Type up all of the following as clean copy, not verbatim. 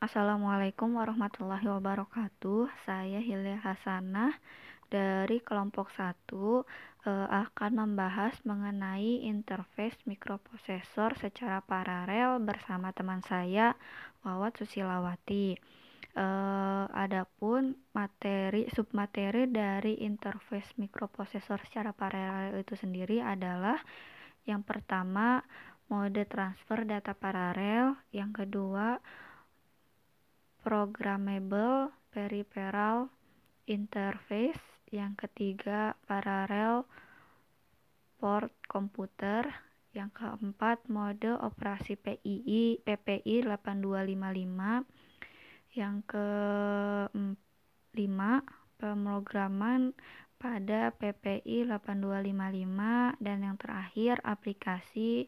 Assalamualaikum warahmatullahi wabarakatuh. Saya Hilya Hasanah dari kelompok 1 akan membahas mengenai interface mikroprosesor secara paralel bersama teman saya Wawat Susilawati. Adapun submateri dari interface mikroprosesor secara paralel itu sendiri adalah yang pertama mode transfer data paralel, yang kedua programmable peripheral interface, yang ketiga parallel port komputer, yang keempat mode operasi PPI 8255, yang kelima pemrograman pada PPI 8255, dan yang terakhir aplikasi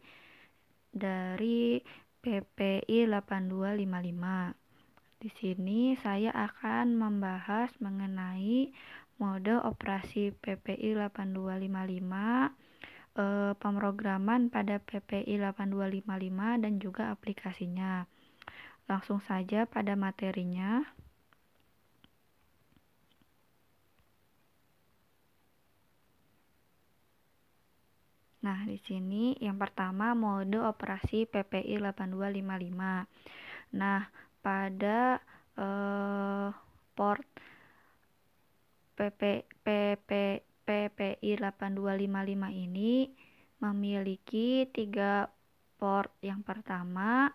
dari PPI 8255. Di sini saya akan membahas mengenai mode operasi PPI 8255, pemrograman pada PPI 8255 dan juga aplikasinya. Langsung saja pada materinya. Nah, di sini yang pertama mode operasi PPI 8255. Nah, pada port PPI 8255 ini memiliki 3 port. Yang pertama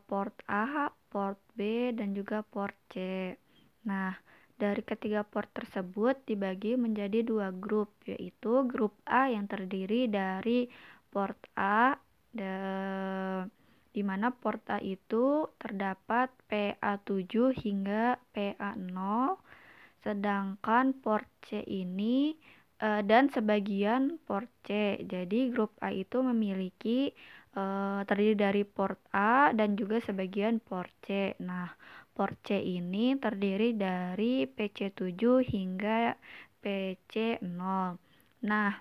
port A, port B, dan juga port C. Nah, dari ketiga port tersebut dibagi menjadi 2 grup, yaitu grup A yang terdiri dari port A, di mana port A itu terdapat PA7 hingga PA0, sedangkan port C ini dan sebagian port C. Jadi grup A itu memiliki terdiri dari port A dan juga sebagian port C. Nah, port C ini terdiri dari PC7 hingga PC0. Nah,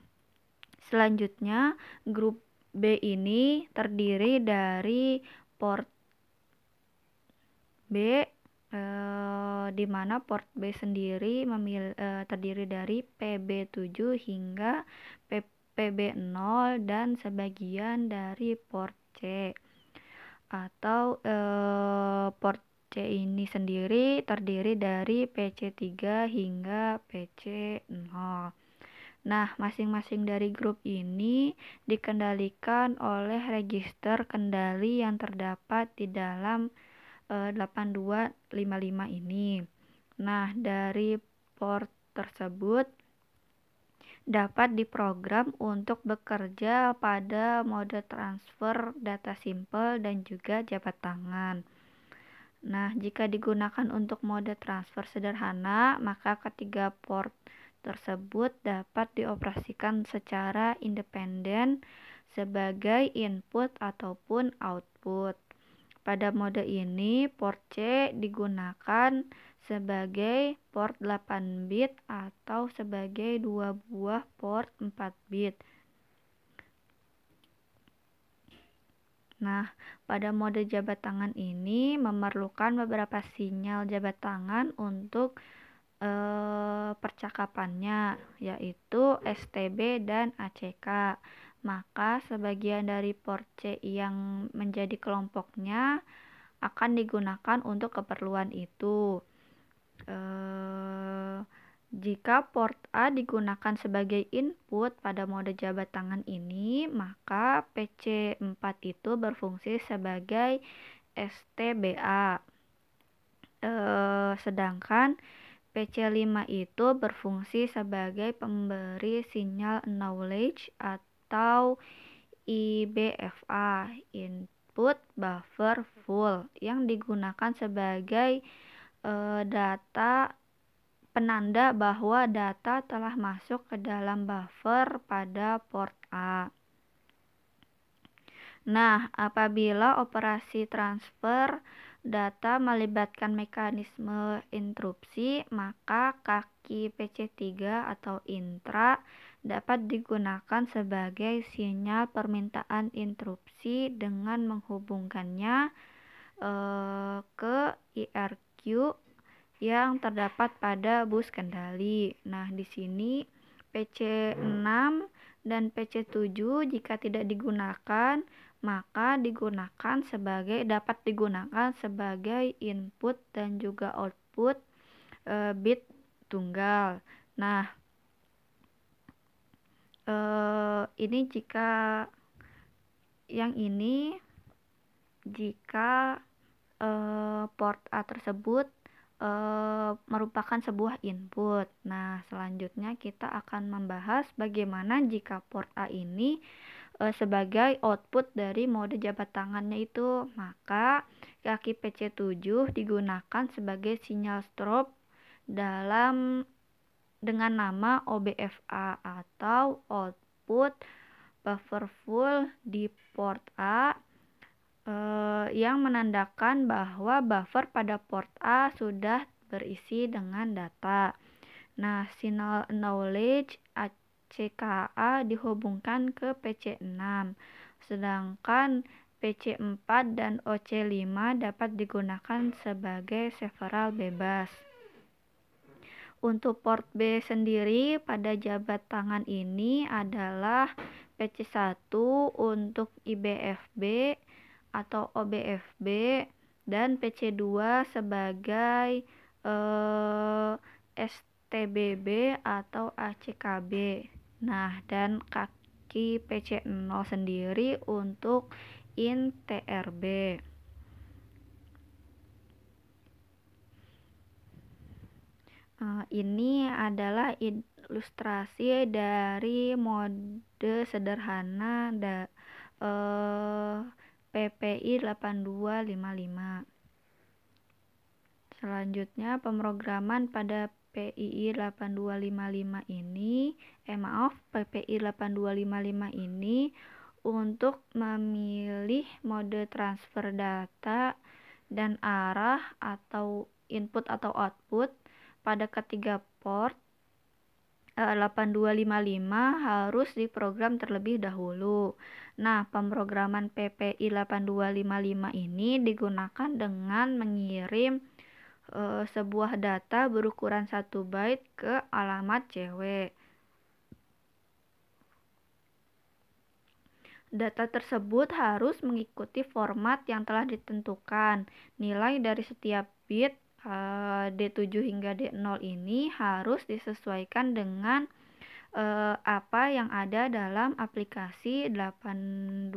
selanjutnya grup B ini terdiri dari port B, di mana port B sendiri terdiri dari PB7 hingga PB0 dan sebagian dari port C. Atau port C ini sendiri terdiri dari PC3 hingga PC0. Nah, masing-masing dari grup ini dikendalikan oleh register kendali yang terdapat di dalam 8255 ini. Nah, dari port tersebut dapat diprogram untuk bekerja pada mode transfer data simpel dan juga jabat tangan. Nah, jika digunakan untuk mode transfer sederhana, maka ketiga port tersebut dapat dioperasikan secara independen sebagai input ataupun output. Pada mode ini, port C digunakan sebagai port 8 bit atau sebagai 2 buah port 4 bit. Nah, pada mode jabat tangan ini memerlukan beberapa sinyal jabat tangan untuk percakapannya, yaitu STB dan ACK. Maka sebagian dari port C yang menjadi kelompoknya akan digunakan untuk keperluan itu. Jika port A digunakan sebagai input pada mode jabat tangan ini, maka PC4 itu berfungsi sebagai STBA. Sedangkan PC5 itu berfungsi sebagai pemberi sinyal acknowledge atau IBFA, input buffer full, yang digunakan sebagai data penanda bahwa data telah masuk ke dalam buffer pada port A. Nah, apabila operasi transfer data melibatkan mekanisme interupsi, maka kaki PC3 atau intra dapat digunakan sebagai sinyal permintaan interupsi dengan menghubungkannya ke IRQ yang terdapat pada bus kendali. Nah, di sini PC6 dan PC7 jika tidak digunakan, maka dapat digunakan sebagai input dan juga output bit tunggal. Nah, ini jika port A tersebut merupakan sebuah input. Nah, selanjutnya kita akan membahas bagaimana jika port A ini sebagai output dari mode jabat tangannya itu. Maka kaki PC7 digunakan sebagai sinyal strobe dengan nama OBFA atau output buffer full di port A, yang menandakan bahwa buffer pada port A sudah berisi dengan data. Nah, signal acknowledge ACKA dihubungkan ke PC6, sedangkan PC4 dan OC5 dapat digunakan sebagai several bebas. Untuk port B sendiri pada jabat tangan ini adalah PC1 untuk IBFB atau OBFB dan PC2 sebagai STBB atau ACKB. Nah, dan kaki PC0 sendiri untuk INTRB. Ini adalah ilustrasi dari mode sederhana PPI 8255. Selanjutnya, pemrograman pada PPI 8255 ini untuk memilih mode transfer data dan arah atau input atau output pada ketiga port 8255 harus diprogram terlebih dahulu. Nah, pemrograman PPI 8255 ini digunakan dengan mengirim sebuah data berukuran 1 byte ke alamat CW. Data tersebut harus mengikuti format yang telah ditentukan. Nilai dari setiap bit D7 hingga D0 ini harus disesuaikan dengan apa yang ada dalam aplikasi 8255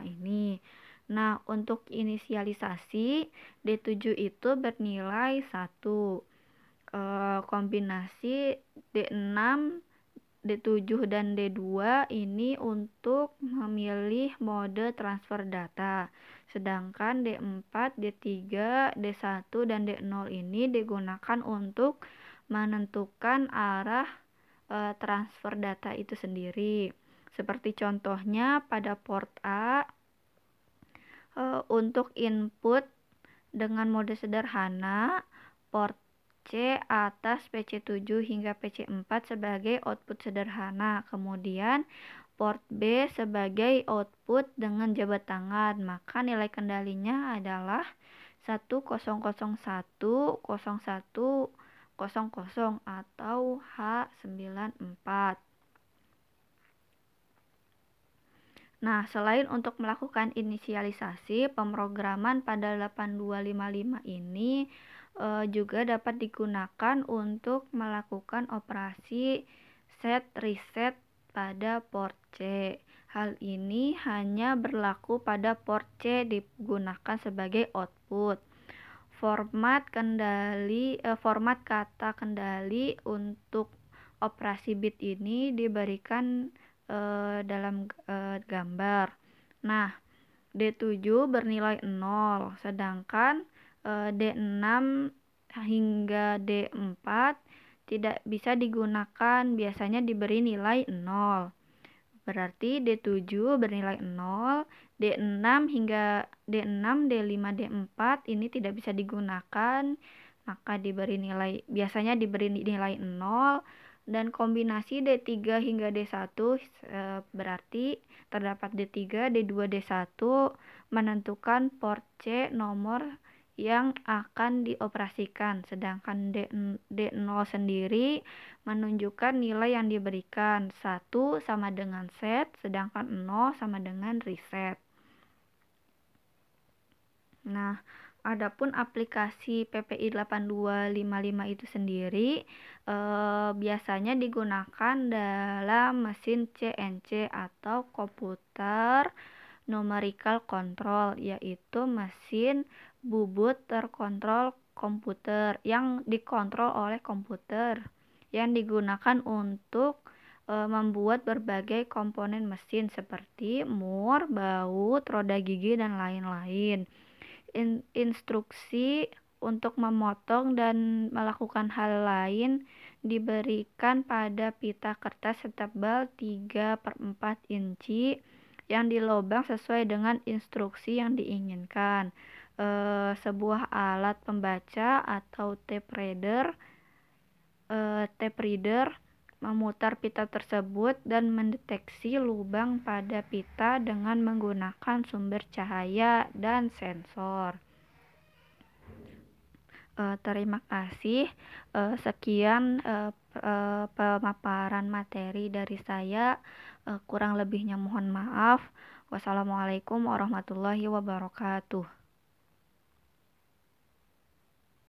ini. Nah, untuk inisialisasi D7 itu bernilai 1. Kombinasi D6, D7 dan D2 ini untuk memilih mode transfer data. Sedangkan D4, D3, D1 dan D0 ini digunakan untuk menentukan arah transfer data itu sendiri. Seperti contohnya pada port A, untuk input dengan mode sederhana, port C atas PC7 hingga PC4 sebagai output sederhana. Kemudian port B sebagai output dengan jabat tangan. Maka nilai kendalinya adalah 10010100 atau H94. Nah, selain untuk melakukan inisialisasi, pemrograman pada 8255 ini juga dapat digunakan untuk melakukan operasi set reset pada port C. Hal ini hanya berlaku pada port C digunakan sebagai output. Format kata kendali untuk operasi bit ini diberikan dalam gambar. Nah, D7 bernilai 0, sedangkan D6 hingga D4 tidak bisa digunakan, biasanya diberi nilai 0. Berarti D7 bernilai 0, D6 hingga D6, D5, D4 ini tidak bisa digunakan, maka biasanya diberi nilai 0. Dan kombinasi D3 hingga D1 berarti terdapat D3, D2, D1 menentukan port C nomor yang akan dioperasikan, sedangkan D0 sendiri menunjukkan nilai yang diberikan. 1 sama dengan set, sedangkan 0 sama dengan reset. Nah, adapun aplikasi PPI 8255 itu sendiri biasanya digunakan dalam mesin CNC atau komputer numerical control, yaitu mesin bubut terkontrol komputer yang dikontrol oleh komputer yang digunakan untuk membuat berbagai komponen mesin seperti mur, baut, roda gigi, dan lain-lain. Instruksi untuk memotong dan melakukan hal lain diberikan pada pita kertas setebal 3/4 inci yang dilobang sesuai dengan instruksi yang diinginkan. Sebuah alat pembaca atau tape reader memutar pita tersebut dan mendeteksi lubang pada pita dengan menggunakan sumber cahaya dan sensor. Terima kasih. Sekian pemaparan materi dari saya. Kurang lebihnya mohon maaf. Wassalamualaikum warahmatullahi wabarakatuh.